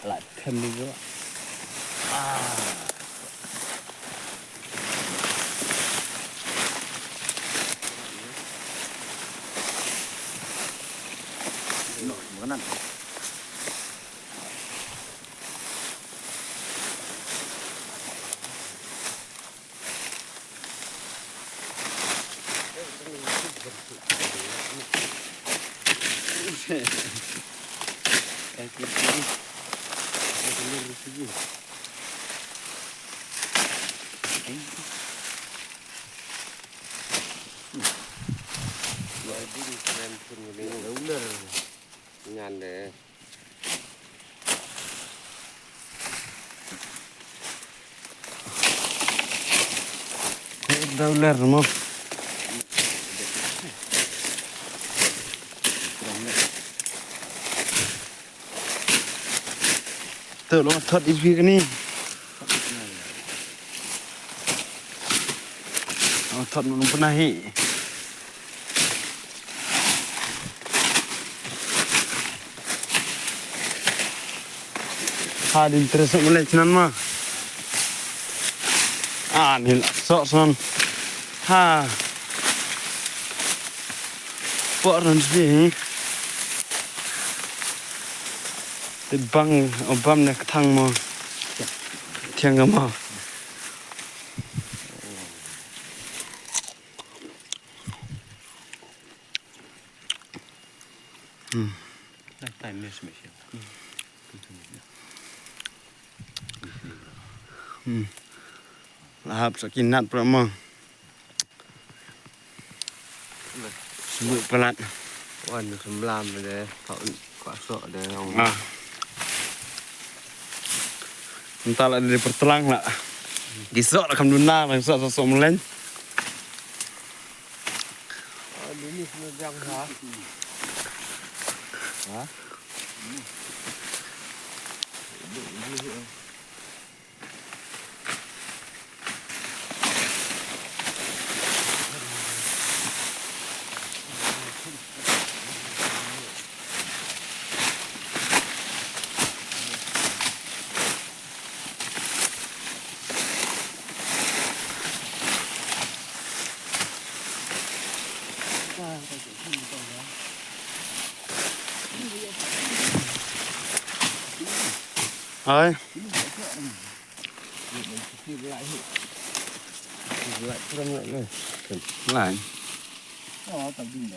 lại thêm đi nữa. Nổi một cái nặng. Ngàn để Đâu lэр đúng không? Tự nó thật ít việc này. Thật nó pun nahi. Ada interest mulai cinan mah. Ni lah sok son. Pot dan sih. Di bang obam nak thang mah. Tiang mah. Tại mê sме się. Lahap sakinat pramah. Sebut pelat. Wan semblam deh. Kau sok deh orang. Entah lah dari pertelang lah. Gisok lah kamduna lah sok melen. Ini semua jam ha. Ha? Ơi. Lại. Đó tầm bình